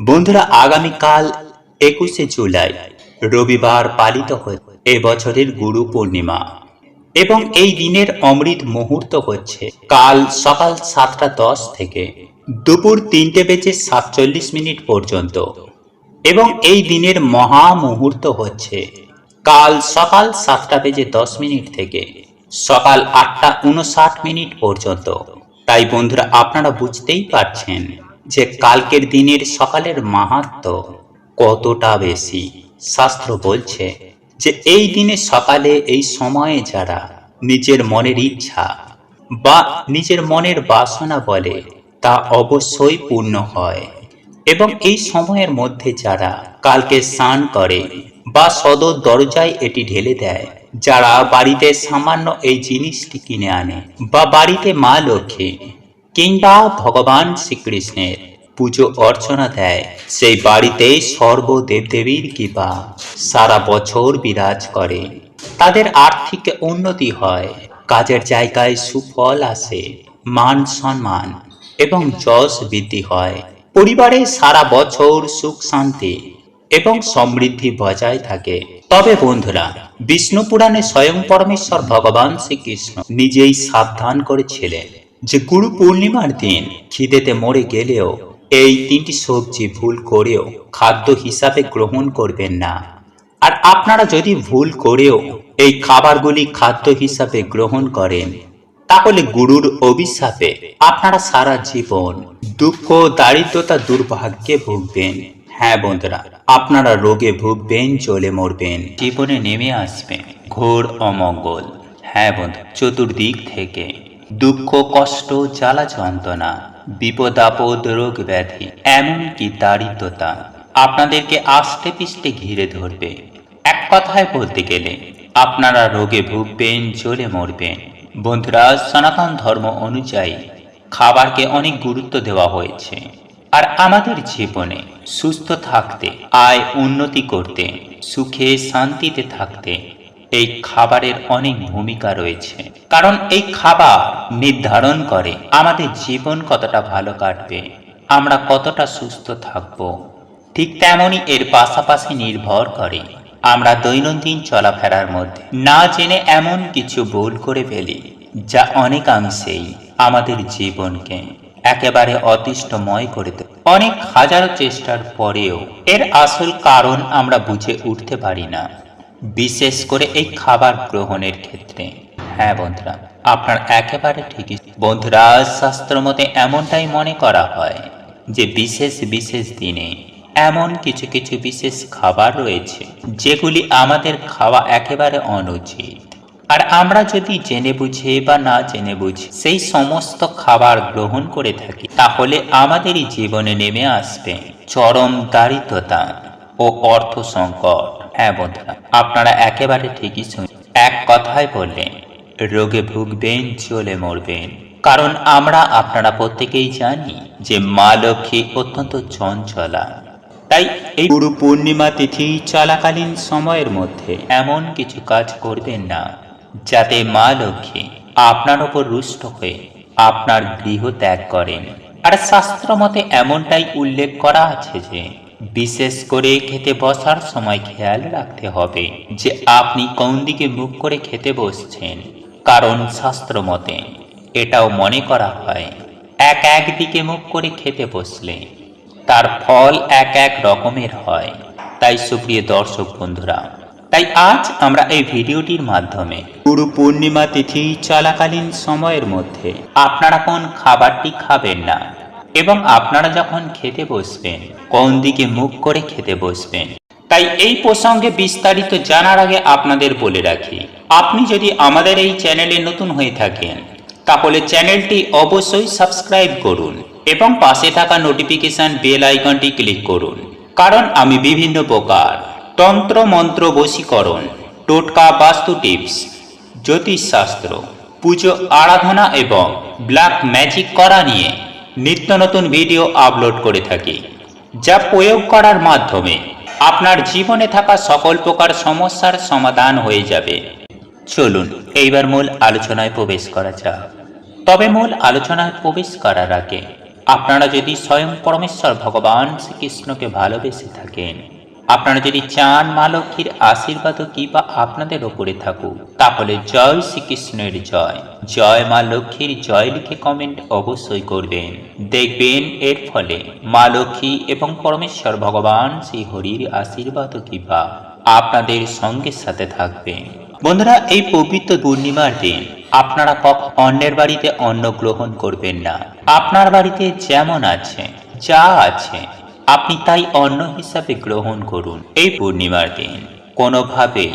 বন্ধুরা, আগামীকাল 21শে জুলাই রবিবার পালিত হচ্ছে এবছরের গুরু পূর্ণিমা এবং এই দিনের অমৃত মুহূর্ত হচ্ছে কাল সকাল 7:10 থেকে দুপুর 3:47 পর্যন্ত এবং এই দিনের মহা মুহূর্ত হচ্ছে কাল সকাল 7:10 থেকে সকাল 8:59 পর্যন্ত। তাই বন্ধুরা, আপনারা বুঝতেই পারছেন যে কালকের দিনের সকালের মাহাত্ম্য কতটা বেশি। শাস্ত্র বলছে যে এই দিনে সকালে এই সময়ে যারা নিজের মনের ইচ্ছা বা নিজের মনের বাসনা বলে তা অবশ্যই পূর্ণ হয় এবং এই সময়ের মধ্যে যারা কালকে স্নান করে বা সদর দরজায় এটি ঢেলে দেয়, যারা বাড়িতে সামান্য এই জিনিসটি কিনে আনে বা বাড়িতে মা লক্ষ্মী কিংবা ভগবান শ্রীকৃষ্ণের পুজো অর্চনা দেয়, সেই বাড়িতে সর্বদেবদেবীর কৃপা সারা বছর বিরাজ করে। তাদের আর্থিক উন্নতি হয়, কাজের জায়গায় সুফল আসে, মান সম্মান এবং যশ বৃদ্ধি হয়, পরিবারে সারা বছর সুখ শান্তি এবং সমৃদ্ধি বজায় থাকে। তবে বন্ধুরা, বিষ্ণু পুরাণে স্বয়ং পরমেশ্বর ভগবান শ্রীকৃষ্ণ নিজেই সাবধান করেছিলেন যে গুরু পূর্ণিমার দিন খিদেতে মরে গেলেও এই 3টি সবজি ভুল করেও খাদ্য হিসাবে গ্রহণ করবেন না। আর আপনারা যদি ভুল করেও এই খাবারগুলি খাদ্য হিসাবে গ্রহণ করেন, তাহলে গুরুর অভিশাপে আপনারা সারা জীবন দুঃখ, দারিদ্রতা, দুর্ভাগ্যে ভুগবেন। হ্যাঁ বন্ধুরা, আপনারা রোগে ভুগবেন, জ্বলে মরবেন, জীবনে নেমে আসবে ঘোর অমঙ্গল। হ্যাঁ বন্ধু, চতুর্দিক থেকে দুঃখ, কষ্ট, জ্বালা যন্ত্রণা, বিপদ আপদ, রোগ ব্যাধি, এমনকি দারিদ্রতা আপনাদেরকে আষ্টে পিষ্টে ঘিরে ধরবে। এক কথায় বলতে গেলে আপনারা রোগে ভুগবেন, জ্বলে মরবেন। বন্ধুরা, সনাতন ধর্ম অনুযায়ী খাবারকে অনেক গুরুত্ব দেওয়া হয়েছে। আর আমাদের জীবনে সুস্থ থাকতে, আয় উন্নতি করতে, সুখে শান্তিতে থাকতে এই খাবারের অনেক ভূমিকা রয়েছে। কারণ এই খাবার নির্ধারণ করে আমাদের জীবন কতটা ভালো কাটবে, আমরা কতটা সুস্থ থাকব। ঠিক তেমনই এর পাশাপাশি নির্ভর করে আমরা দৈনন্দিন চলাফেরার মধ্যে না জেনে এমন কিছু ভুল করে ফেলি যা অনেকাংশেই আমাদের জীবনকে একেবারে অতিষ্ঠময় করে দেয়। অনেক হাজারো চেষ্টার পরেও এর আসল কারণ আমরা বুঝে উঠতে পারি না, বিশেষ করে এই খাবার গ্রহণের ক্ষেত্রে। হ্যাঁ বন্ধুরা, আপনার একেবারে ঠিকই। বন্ধুরা, শাস্ত্র মতে এমনটাই মনে করা হয় যে বিশেষ বিশেষ দিনে এমন কিছু কিছু বিশেষ খাবার রয়েছে যেগুলি আমাদের খাওয়া একেবারে অনুচিত। আর আমরা যদি জেনে বুঝে বা না জেনে বুঝে সেই সমস্ত খাবার গ্রহণ করে থাকি, তাহলে আমাদেরই জীবনে নেমে আসবে চরম দারিদ্রতা ও অর্থ সংকট। হ্যাঁ বন্ধুরা, আপনারা একেবারে ঠিকই শুনুন। এক কথায় বললেন, রোগে ভুগবেন, জ্বলে মরবেন। কারণ আপনারা প্রত্যেকেই জানি যে মা লক্ষ্মী অত্যন্ত চঞ্চলা। তাই এই গুরু পূর্ণিমা তিথি চলাকালীন সময়ের মধ্যে এমন কিছু কাজ করবেন না যাতে মা লক্ষ্মী আপনার ওপর রুষ্ট হয়ে আপনার গৃহ ত্যাগ করেন। আর শাস্ত্র মতে এমনটাই উল্লেখ করা আছে যে বিশেষ করে খেতে বসার সময় খেয়াল রাখতে হবে যে আপনি কোন দিকে মুখ করে খেতে বসছেন। কারণ শাস্ত্র মতে এটাও মনে করা হয় এক দিকে মুখ করে খেতে বসলে তার ফল এক রকমের হয়। তাই সুপ্রিয় দর্শক বন্ধুরা, তাই আজ আমরা এই ভিডিওটির মাধ্যমে গুরু পূর্ণিমা তিথি চলাকালীন সময়ের মধ্যে আপনারা কোন খাবারটি খাবেন না এবং আপনারা যখন খেতে বসবেন কোন দিকে মুখ করে খেতে বসবেন। তাই এই প্রসঙ্গে বিস্তারিত জানার আগে আপনাদের বলে রাখি, আপনি যদি আমাদের এই চ্যানেলে নতুন হয়ে থাকেন তাহলে চ্যানেলটি অবশ্যই সাবস্ক্রাইব করুন এবং পাশে থাকা নোটিফিকেশন বেল আইকনটি ক্লিক করুন। কারণ আমি বিভিন্ন প্রকার তন্ত্র মন্ত্র, বশীকরণ, টোটকা, বাস্তু টিপস, জ্যোতিষশাস্ত্র, পুজো আরাধনা এবং ব্ল্যাক ম্যাজিক করা নিয়ে নিত্য নতুন ভিডিও আপলোড করে থাকি, যা প্রয়োগ করার মাধ্যমে আপনার জীবনে থাকা সকল প্রকার সমস্যার সমাধান হয়ে যাবে। চলুন এইবার মূল আলোচনায় প্রবেশ করা যাক। তবে মূল আলোচনায় প্রবেশ করার আগে আপনারা যদি স্বয়ং পরমেশ্বর ভগবান শ্রীকৃষ্ণকে ভালোবেসে থাকেন, আপনারা যদি চান মা লক্ষ্মীর আশীর্বাদ ও কৃপা আপনাদের ওপরে থাকুক, তাহলে জয় শ্রীকৃষ্ণের জয়, জয় মা লক্ষ্মীর জয় লিখে কমেন্ট অবশ্যই করবেন। দেখবেন এর ফলে মা লক্ষ্মী এবং পরমেশ্বর ভগবান শ্রী হরির আশীর্বাদ ও কৃপা আপনাদের সঙ্গে সাথে থাকবে। বন্ধুরা, এই পবিত্র পূর্ণিমার দিন আপনারা অন্যের বাড়িতে অন্ন গ্রহণ করবেন না। আপনার বাড়িতে যেমন আছে, যা আছে, আপনি তাই অন্ন হিসাবে গ্রহণ করুন। এই পূর্ণিমার দিন কোনোভাবেই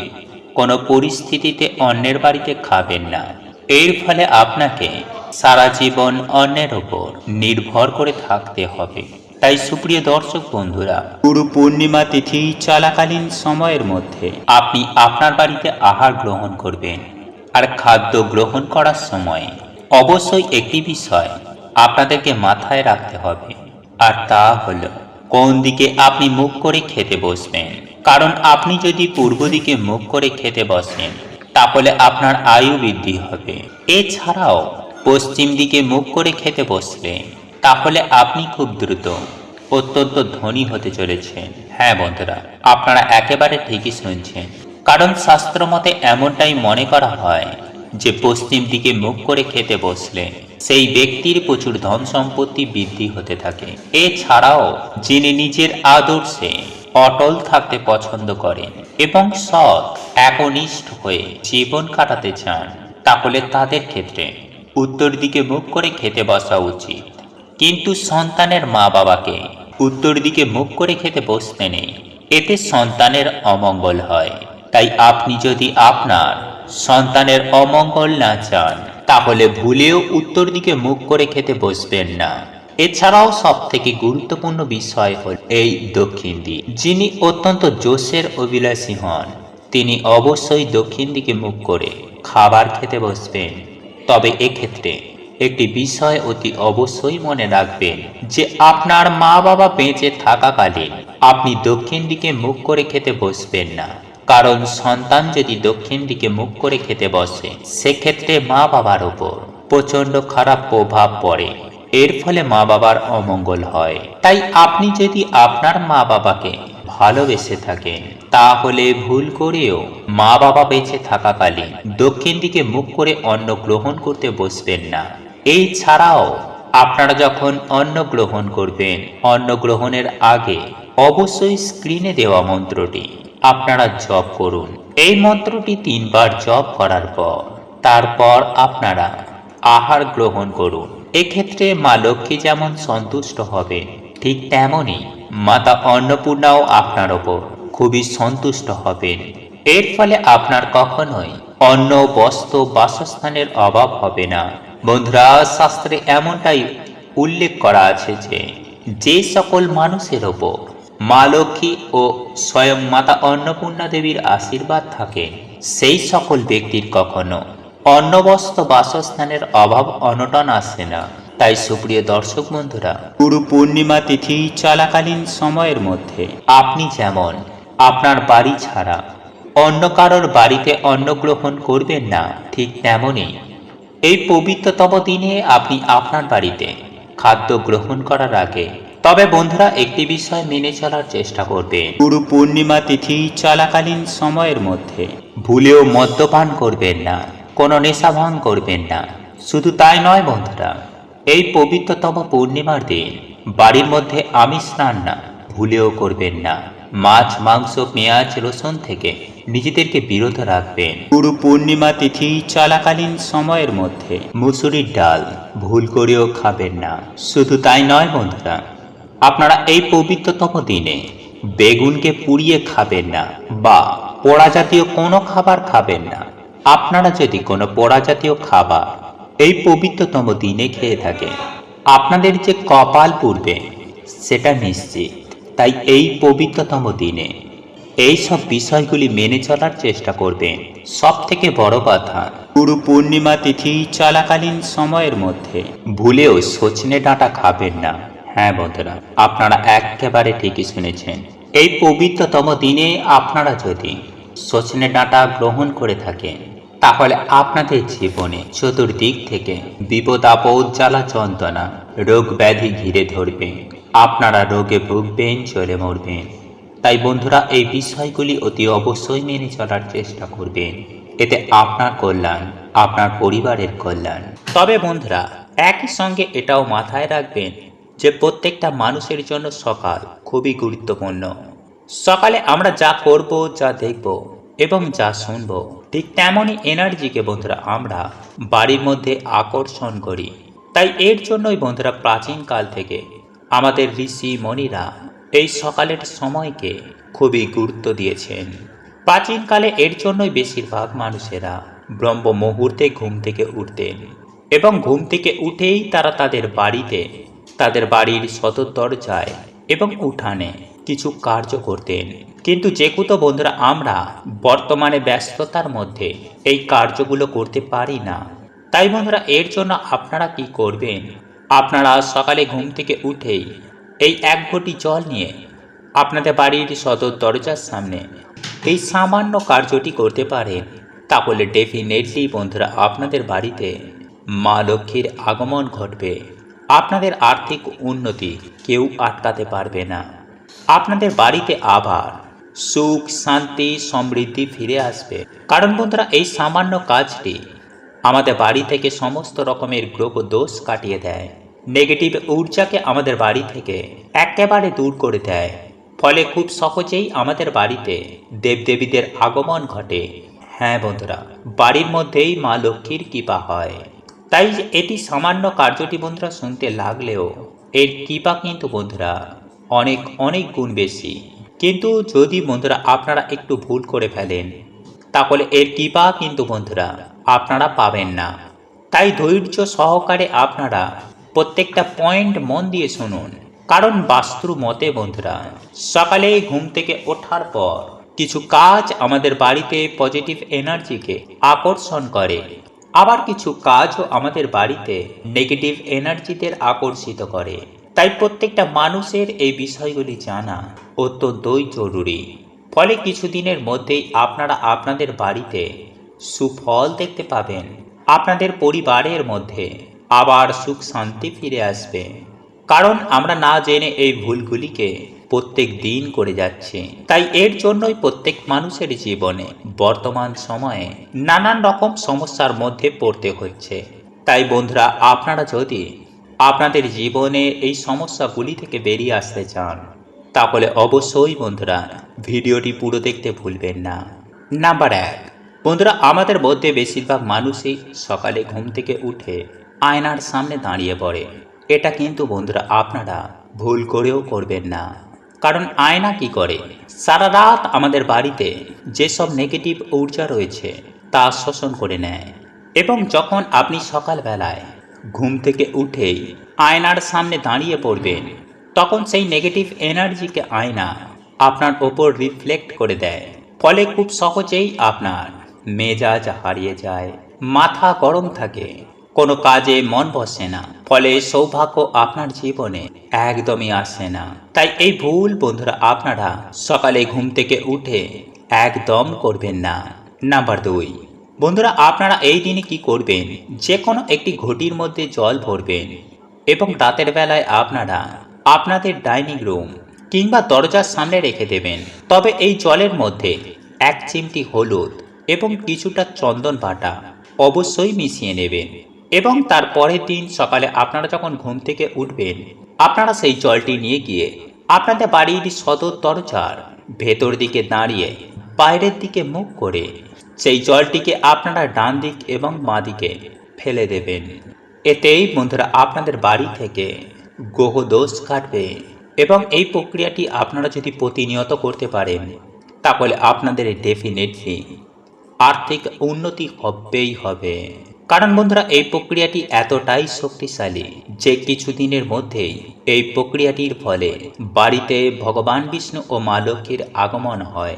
কোনো পরিস্থিতিতে অন্যের বাড়িতে খাবেন না। এর ফলে আপনাকে সারা জীবন অন্যের ওপর নির্ভর করে থাকতে হবে। তাই সুপ্রিয় দর্শক বন্ধুরা, গুরু পূর্ণিমা তিথি চলাকালীন সময়ের মধ্যে আপনি আপনার বাড়িতে আহার গ্রহণ করবেন। আর খাদ্য গ্রহণ করার সময় অবশ্যই একটি বিষয় আপনাদেরকে মাথায় রাখতে হবে, আর তা হলো কোন দিকে আপনি মুখ করে খেতে বসবেন। কারণ আপনি যদি পূর্ব দিকে মুখ করে খেতে বসেন, তাহলে আপনার আয়ু বৃদ্ধি হবে। এছাড়াও পশ্চিম দিকে মুখ করে খেতে বসলে তাহলে আপনি খুব দ্রুত অত্যন্ত ধনী হতে চলেছেন। হ্যাঁ বন্ধুরা, আপনারা একেবারে ঠিকই শুনছেন। কারণ শাস্ত্র মতে এমনটাই মনে করা হয় যে পশ্চিম দিকে মুখ করে খেতে বসলে সেই ব্যক্তির প্রচুর ধন সম্পত্তি বৃদ্ধি হতে থাকে। এছাড়াও যিনি নিজের আদর্শে অটল থাকতে পছন্দ করেন এবং সৎ একনিষ্ঠ হয়ে জীবন কাটাতে চান, তাহলে তাদের ক্ষেত্রে উত্তর দিকে মুখ করে খেতে বসা উচিত। কিন্তু সন্তানের মা বাবাকে উত্তর দিকে মুখ করে খেতে বসতে নেই, এতে সন্তানের অমঙ্গল হয়। তাই আপনি যদি আপনার সন্তানের অমঙ্গল না চান, তাহলে ভুলেও উত্তর দিকে মুখ করে খেতে বসবেন না। এছাড়াও সব থেকে গুরুত্বপূর্ণ বিষয় হল এই দক্ষিণ দিক। যিনি অত্যন্ত জোশের অভিলাষী হন, তিনি অবশ্যই দক্ষিণ দিকে মুখ করে খাবার খেতে বসবেন। তবে এক্ষেত্রে একটি বিষয় অতি অবশ্যই মনে রাখবেন যে আপনার মা বাবা বেঁচে থাকাকালীন আপনি দক্ষিণ দিকে মুখ করে খেতে বসবেন না। কারণ সন্তান যদি দক্ষিণ দিকে মুখ করে খেতে বসে, সেক্ষেত্রে মা বাবার ওপর প্রচন্ড খারাপ প্রভাব পড়ে। এর ফলে মা বাবার অমঙ্গল হয়। তাই আপনি যদি আপনার মা বাবাকে ভালোবেসে থাকেন, তাহলে ভুল করেও মা বাবা বেঁচে থাকাকালীন দক্ষিণ দিকে মুখ করে অন্ন গ্রহণ করতে বসবেন না। এই ছাড়াও আপনারা যখন অন্ন গ্রহণ করবেন, অন্ন গ্রহণের আগে অবশ্যই স্ক্রিনে দেওয়া মন্ত্রটি আপনারা জপ করুন। এই মন্ত্রটি 3 বার জপ করার পর তারপর আপনারা আহার গ্রহণ করুন। এক্ষেত্রে মা লক্ষ্মী যেমন সন্তুষ্ট হবে, ঠিক তেমনই মাতা অন্নপূর্ণাও আপনার ওপর খুবই সন্তুষ্ট হবেন। এর ফলে আপনার কখনোই অন্ন, বস্ত্র, বাসস্থানের অভাব হবে না। বন্ধুরা, শাস্ত্রে এমনটাই উল্লেখ করা আছে যে সকল মানুষের ওপর মা লক্ষ্মী ও স্বয়ং মাতা অন্নপূর্ণা দেবীর আশীর্বাদ থাকে, সেই সকল ব্যক্তির কখনো অন্ন, বস্ত্র, বাসস্থানের অভাব অনটন আসে না। তাই সুপ্রিয় দর্শক বন্ধুরা, গুরু পূর্ণিমা তিথি চলাকালীন সময়ের মধ্যে আপনি যেমন আপনার বাড়ি ছাড়া অন্য কারোর বাড়িতে অন্ন গ্রহণ করবেন না, ঠিক তেমনই এই পবিত্রতম দিনে আপনি আপনার বাড়িতে খাদ্য গ্রহণ করার আগে তবে বন্ধুরা একটি বিষয় মেনে চলার চেষ্টা করবেন। গুরু পূর্ণিমা তিথি চলাকালীন সময়ের মধ্যে ভুলেও মদ্যপান করবেন না, কোনো নেশা ভাঙ করবেন না। শুধু তাই নয় বন্ধুরা, এই পবিত্রতম পূর্ণিমার দিন বাড়ির মধ্যে আমিষ রান্না ভুলেও করবেন না। মাছ, মাংস, পেঁয়াজ, রসুন থেকে নিজেদেরকে বিরত রাখবেন। গুরু পূর্ণিমা তিথি চলাকালীন সময়ের মধ্যে মুসুরির ডাল ভুল করেও খাবেন না। শুধু তাই নয় বন্ধুরা, আপনারা এই পবিত্রতম দিনে বেগুনকে পুড়িয়ে খাবেন না বা পোড়া জাতীয় কোনো খাবার খাবেন না। আপনারা যদি কোনো পোড়া জাতীয় খাবার এই পবিত্রতম দিনে খেয়ে থাকেন, আপনাদের যে কপাল পুড়বে সেটা নিশ্চিত। তাই এই পবিত্রতম দিনে এই সব বিষয়গুলি মেনে চলার চেষ্টা করবেন। সব থেকে বড় কথা, গুরু পূর্ণিমা তিথি চলাকালীন সময়ের মধ্যে ভুলেও সজনে ডাঁটা খাবেন না। হ্যাঁ বন্ধুরা, আপনারা একেবারে ঠিকই শুনেছেন। এই পবিত্রতম দিনে আপনারা যদি সজনে ডাঁটা গ্রহণ করে থাকেন, তাহলে আপনাদের জীবনে চতুর্দিক থেকে বিপদ আপদ জ্বালা যন্ত্রণা রোগ ব্যাধি ঘিরে ধরবে। আপনারা রোগে ভুগবেন, চলে মরবেন। তাই বন্ধুরা, এই বিষয়গুলি অতি অবশ্যই মেনে চলার চেষ্টা করবেন। এতে আপনার কল্যাণ, আপনার পরিবারের কল্যাণ। তবে বন্ধুরা, একই সঙ্গে এটাও মাথায় রাখবেন যে প্রত্যেকটা মানুষের জন্য সকাল খুবই গুরুত্বপূর্ণ। সকালে আমরা যা করব, যা দেখব এবং যা শুনব, ঠিক তেমনই এনার্জিকে বন্ধুরা আমরা বাড়ির মধ্যে আকর্ষণ করি। তাই এর জন্যই বন্ধুরা প্রাচীনকাল থেকে আমাদের ঋষি মণিরা এই সকালের সময়কে খুবই গুরুত্ব দিয়েছেন। প্রাচীনকালে এর জন্যই বেশিরভাগ মানুষেরা ব্রহ্ম মুহূর্তে ঘুম থেকে উঠতেন এবং ঘুম থেকে উঠেই তারা তাদের বাড়িতে, তাদের বাড়ির সদর দরজায় এবং উঠানে কিছু কার্য করতেন। কিন্তু যেহেতু বন্ধুরা আমরা বর্তমানে ব্যস্ততার মধ্যে এই কার্যগুলো করতে পারি না, তাই বন্ধুরা এর জন্য আপনারা কি করবেন, আপনারা সকালে ঘুম থেকে উঠেই এই এক ঘটি জল নিয়ে আপনাদের বাড়ির সদর দরজার সামনে এই সামান্য কার্যটি করতে পারেন। তাহলে ডেফিনেটলি বন্ধুরা আপনাদের বাড়িতে মা লক্ষ্মীর আগমন ঘটবে। আপনাদের আর্থিক উন্নতি কেউ আটকাতে পারবে না। আপনাদের বাড়িতে আবার সুখ, শান্তি, সমৃদ্ধি ফিরে আসবে। কারণ বন্ধুরা এই সামান্য কাজটি আমাদের বাড়ি থেকে সমস্ত রকমের গ্রহ দোষ কাটিয়ে দেয়, নেগেটিভ ঊর্জাকে আমাদের বাড়ি থেকে একেবারে দূর করে দেয়। ফলে খুব সহজেই আমাদের বাড়িতে দেবদেবীদের আগমন ঘটে। হ্যাঁ বন্ধুরা, বাড়ির মধ্যেই মা লক্ষ্মীর কৃপা হয়। তাই এটি সামান্য কার্যটি বন্ধুরা শুনতে লাগলেও এর কৃপা কিন্তু বন্ধুরা অনেক অনেক গুণ বেশি। কিন্তু যদি বন্ধুরা আপনারা একটু ভুল করে ফেলেন, তাহলে এর কৃপা কিন্তু বন্ধুরা আপনারা পাবেন না। তাই ধৈর্য সহকারে আপনারা প্রত্যেকটা পয়েন্ট মন দিয়ে শুনুন। কারণ বাস্তু মতে বন্ধুরা সকালে ঘুম থেকে ওঠার পর কিছু কাজ আমাদের বাড়িতে পজিটিভ এনার্জিকে আকর্ষণ করে, আবার কিছু কাজও আমাদের বাড়িতে নেগেটিভ এনার্জিদের আকর্ষিত করে। তাই প্রত্যেকটা মানুষের এই বিষয়গুলি জানা অত্যন্তই জরুরি। ফলে কিছুদিনের মধ্যেই আপনারা আপনাদের বাড়িতে সুফল দেখতে পাবেন। আপনাদের পরিবারের মধ্যে আবার সুখ শান্তি ফিরে আসবে। কারণ আমরা না জেনে এই ভুলগুলিকে প্রত্যেক দিন করে যাচ্ছি। তাই এর জন্যই প্রত্যেক মানুষের জীবনে বর্তমান সময়ে নানান রকম সমস্যার মধ্যে পড়তে হচ্ছে। তাই বন্ধুরা আপনারা যদি আপনাদের জীবনে এই সমস্যাগুলি থেকে বেরিয়ে আসতে চান, তাহলে অবশ্যই বন্ধুরা ভিডিওটি পুরো দেখতে ভুলবেন না। নাম্বার 1, বন্ধুরা আমাদের মধ্যে বেশিরভাগ মানুষই সকালে ঘুম থেকে উঠে আয়নার সামনে দাঁড়িয়ে পড়ে। এটা কিন্তু বন্ধুরা আপনারা ভুল করেও করবেন না। কারণ আয়না কি করে, সারা রাত আমাদের বাড়িতে যেসব নেগেটিভ ঊর্জা রয়েছে তা শোষণ করে নেয়। এবং যখন আপনি সকালবেলায় ঘুম থেকে উঠেই আয়নার সামনে দাঁড়িয়ে পড়বেন, তখন সেই নেগেটিভ এনার্জিকে আয়না আপনার ওপর রিফ্লেক্ট করে দেয়। ফলে খুব সহজেই আপনার মেজাজ হারিয়ে যায়, মাথা গরম থাকে, কোনো কাজে মন বসে না, ফলে সৌভাগ্য আপনার জীবনে একদমই আসে না। তাই এই ভুল বন্ধুরা আপনারা সকালে ঘুম থেকে উঠে একদম করবেন না। নাম্বার 2, বন্ধুরা আপনারা এই দিনে কি করবেন, যে কোনো একটি ঘটির মধ্যে জল ভরবেন এবং রাতের বেলায় আপনারা আপনাদের ডাইনিং রুম কিংবা দরজার সামনে রেখে দেবেন। তবে এই জলের মধ্যে 1 চিমটি হলুদ এবং কিছুটা চন্দন বাটা অবশ্যই মিশিয়ে নেবেন। এবং তার পরের দিন সকালে আপনারা যখন ঘুম থেকে উঠবেন, আপনারা সেই জলটি নিয়ে গিয়ে আপনাদের বাড়ির সদর দরজার ভেতর দিকে দাঁড়িয়ে বাইরের দিকে মুখ করে সেই জলটিকে আপনারা ডান দিক এবং বাঁ দিকে ফেলে দেবেন। এতেই বন্ধুরা আপনাদের বাড়ি থেকে গ্রহ দোষ কাটবে। এবং এই প্রক্রিয়াটি আপনারা যদি প্রতিনিয়ত করতে পারেন, তাহলে আপনাদের ডেফিনেটলি আর্থিক উন্নতি হবেই হবে। কারণ বন্ধুরা এই প্রক্রিয়াটি এতটাই শক্তিশালী যে কিছুদিনের মধ্যেই এই প্রক্রিয়াটির ফলে বাড়িতে ভগবান বিষ্ণু ও মা লক্ষ্মীর আগমন হয়।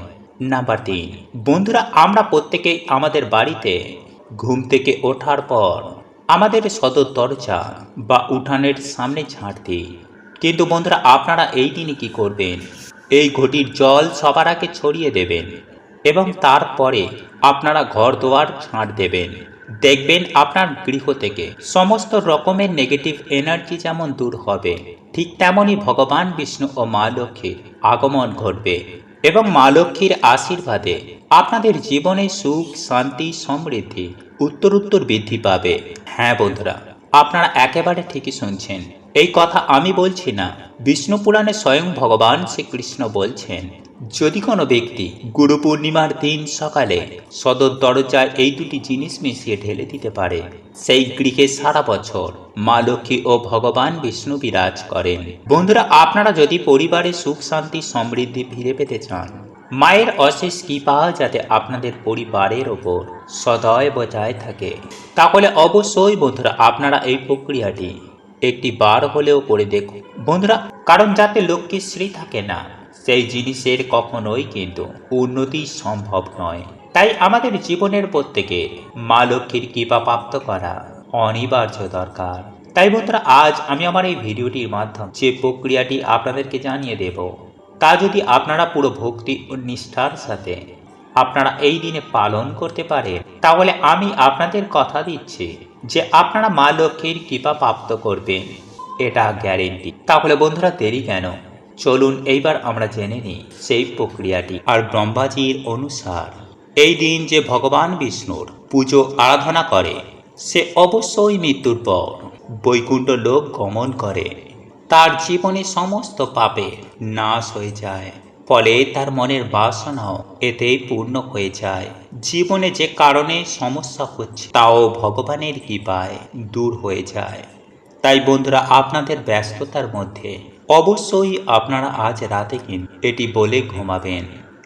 নাম্বার 3, বন্ধুরা আমরা প্রত্যেকেই আমাদের বাড়িতে ঘুম থেকে ওঠার পর আমাদের সদর দরজা বা উঠানের সামনে ঝাঁট দিই। কিন্তু বন্ধুরা আপনারা এই দিনে কি করবেন, এই ঘটির জল সবার আগে ছড়িয়ে দেবেন এবং তারপরে আপনারা ঘর দুয়ার ঝাড় দেবেন, দেখবেন আপনার গৃহ থেকে সমস্ত রকমের নেগেটিভ এনার্জি যেমন দূর হবে, ঠিক তেমনই ভগবান বিষ্ণু ও মা লক্ষ্মীর আগমন ঘটবে এবং মা লক্ষ্মীর আশীর্বাদে আপনাদের জীবনে সুখ, শান্তি, সমৃদ্ধি উত্তরোত্তর বৃদ্ধি পাবে। হ্যাঁ বন্ধুরা, আপনারা একেবারে ঠিকই শুনছেন। এই কথা আমি বলছি না, বিষ্ণু পুরাণে স্বয়ং ভগবান শ্রীকৃষ্ণ বলছেন, যদি কোনো ব্যক্তি গুরু পূর্ণিমার দিন সকালে সদর দরজায় এই দুটি জিনিস মিশিয়ে ঢেলে দিতে পারে, সেই গৃহে সারা বছর মা লক্ষ্মী ও ভগবান বিষ্ণু বিরাজ করেন। বন্ধুরা, আপনারা যদি পরিবারে সুখ, শান্তি, সমৃদ্ধি ফিরে পেতে চান, মায়ের অশেষ কৃপা যাতে আপনাদের পরিবারের ওপর সদয় বজায় থাকে, তাহলে অবশ্যই বন্ধুরা আপনারা এই প্রক্রিয়াটি একটি বার হলেও করে দেখুন বন্ধুরা। কারণ যাতে লক্ষ্মীর শ্রী থাকে না, সেই জিনিসের কখনোই কিন্তু উন্নতি সম্ভব নয়। তাই আমাদের জীবনের প্রত্যেকে মা লক্ষ্মীর কৃপা প্রাপ্ত করা অনিবার্য দরকার। তাই বন্ধুরা, আজ আমি আমার এই ভিডিওটির মাধ্যমে যে প্রক্রিয়াটি আপনাদেরকে জানিয়ে দেব, তা যদি আপনারা পুরো ভক্তি ও নিষ্ঠার সাথে আপনারা এই দিনে পালন করতে পারেন, তাহলে আমি আপনাদের কথা দিচ্ছি যে আপনারা মা লক্ষ্মীর কৃপা প্রাপ্ত করবেন, এটা গ্যারেন্টি। তাহলে বন্ধুরা দেরি কেন, চলুন এইবার আমরা জেনে নিই সেই প্রক্রিয়াটি। আর ব্রহ্মাজির অনুসার এই দিন যে ভগবান বিষ্ণুর পুজো আরাধনা করে, সে অবশ্যই মৃত্যুর পর বৈকুণ্ঠ লোক গমন করে। তার জীবনে সমস্ত পাপের নাশ হয়ে যায়, ফলে তার মনের বাসনাও এতেই পূর্ণ হয়ে যায়। জীবনে যে কারণে সমস্যা হচ্ছে তাও ভগবানের কৃপায় দূর হয়ে যায়। তাই বন্ধুরা, আপনাদের ব্যস্ততার মধ্যে অবশ্যই আপনারা আজ রাতে কিন্তু এটি বলে ঘুমাবেন।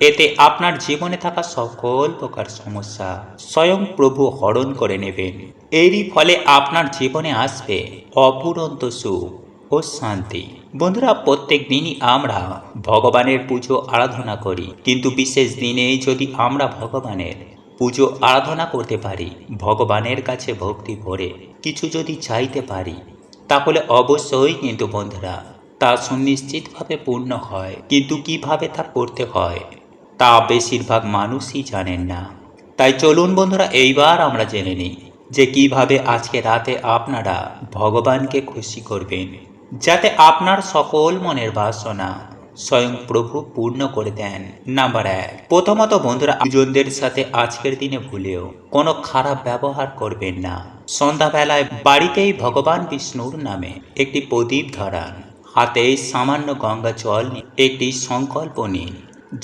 এতে আপনার জীবনে থাকা সকল প্রকার সমস্যা স্বয়ং প্রভু হরণ করে নেবেন। এরই ফলে আপনার জীবনে আসবে অফুরন্ত সুখ ও শান্তি। বন্ধুরা, প্রত্যেক দিনই আমরা ভগবানের পুজো আরাধনা করি, কিন্তু বিশেষ দিনে যদি আমরা ভগবানের পুজো আরাধনা করতে পারি, ভগবানের কাছে ভক্তি ভরে কিছু যদি চাইতে পারি, তাহলে অবশ্যই কিন্তু বন্ধুরা তা সুনিশ্চিতভাবে পূর্ণ হয়। কিন্তু কিভাবে তা করতে হয় তা বেশিরভাগ মানুষই জানেন না। তাই চলুন বন্ধুরা, এইবার আমরা জেনে নিই যে কিভাবে আজকে রাতে আপনারা ভগবানকে খুশি করবেন, যাতে আপনার সকল মনের বাসনা স্বয়ং প্রভু পূর্ণ করে দেন। নাম্বার 1, প্রথমত বন্ধুরা, দুজনদের সাথে আজকের দিনে ভুলেও কোনো খারাপ ব্যবহার করবেন না। সন্ধ্যাবেলায় বাড়িতেই ভগবান বিষ্ণুর নামে একটি প্রদীপ ধরান, হাতে সামান্য গঙ্গা জল নিয়ে একটি সংকল্প নিন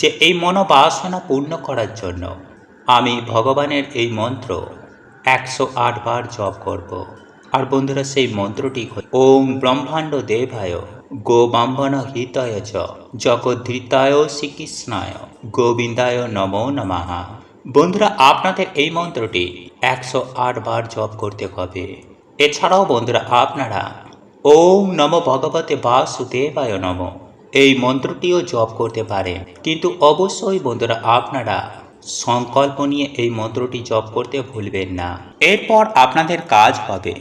যে এই মনোবাসনা পূর্ণ করার জন্য আমি ভগবানের এই মন্ত্র 108 বার জপ করব। আর বন্ধুরা, সেই মন্ত্রটি ওম ব্রহ্মাণ্ড দেবায় গোবাম্বন হিতায় চ জগদ্ধৃতায় শ্রীকৃষ্ণায় গোবিন্দায় নমো নমঃ। বন্ধুরা, আপনাদের এই মন্ত্রটি 108 বার জপ করতে হবে। এছাড়াও বন্ধুরা, আপনারা ওম নমো ভগবতে বাসুদেবায় নমঃ এই মন্ত্রটিও জপ করতে পারেন, কিন্তু অবশ্যই বন্ধুরা আপনারা সংকল্প নিয়ে এই মন্ত্রটি জপ করতে ভুলবেন না। এরপর আপনাদের কাজ হবে,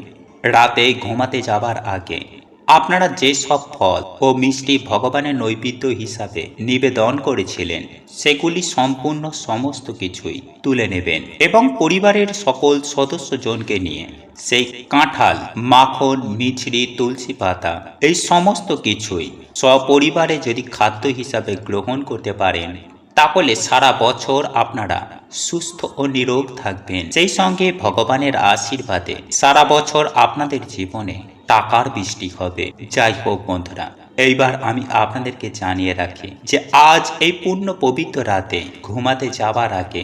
রাতে ঘুমাতে যাবার আগে আপনারা যে সব ফল ও মিষ্টি ভগবানের নৈবেদ্য হিসাবে নিবেদন করেছিলেন, সেগুলি সম্পূর্ণ সমস্ত কিছুই তুলে নেবেন এবং পরিবারের সকল সদস্যজনকে নিয়ে সেই কাঁঠাল, মাখন, মিছরি, তুলসী পাতা এই সমস্ত কিছুই সপরিবারে যদি খাদ্য হিসাবে গ্রহণ করতে পারেন, তাহলে সারা বছর আপনারা সুস্থ ও নিরোগ থাকবেন। সেই সঙ্গে ভগবানের আশীর্বাদে সারা বছর আপনাদের জীবনে টাকার বৃষ্টি হবে। যাই হোক বন্ধুরা, এইবার আমি আপনাদেরকে জানিয়ে রাখি যে আজ এই পূর্ণ পবিত্র রাতে ঘুমাতে যাবার আগে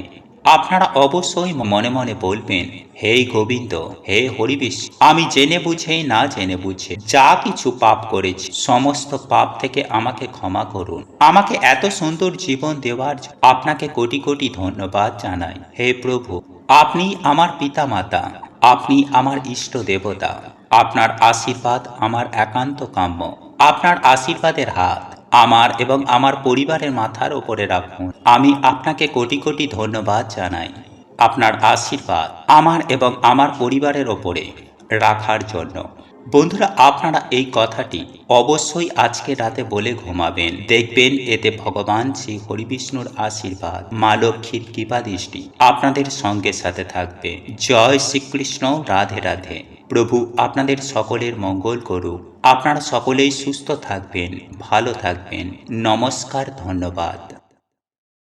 আপনারা অবশ্যই মনে মনে বলবেন, হে গোবিন্দ, হে হরিবিশ, আমি জেনে বুঝে না জেনে বুঝে যা কিছু পাপ করেছি, সমস্ত পাপ থেকে আমাকে ক্ষমা করুন। আমাকে এত সুন্দর জীবন দেওয়ার আপনাকে কোটি কোটি ধন্যবাদ জানাই। হে প্রভু, আপনি আমার পিতা মাতা, আপনি আমার ইষ্ট দেবতা, আপনার আশীর্বাদ আমার একান্ত কাম্য। আপনার আশীর্বাদের হাত আমার এবং আমার পরিবারের মাথার উপরে রাখুন। আমি আপনাকে কোটি কোটি ধন্যবাদ জানাই আপনার আশীর্বাদ আমার এবং আমার পরিবারের ওপরে রাখার জন্য। বন্ধুরা, আপনারা এই কথাটি অবশ্যই আজকে রাতে বলে ঘুমাবেন। দেখবেন এতে ভগবান শ্রী হরিবিষ্ণুর আশীর্বাদ, মা লক্ষ্মীর কৃপা দৃষ্টি আপনাদের সঙ্গে সাথে থাকবে। জয় শ্রীকৃষ্ণ, রাধে রাধে। প্রভু আপনাদের সকলের মঙ্গল করুক। আপনারা সকলেই সুস্থ থাকবেন, ভালো থাকবেন। নমস্কার, ধন্যবাদ।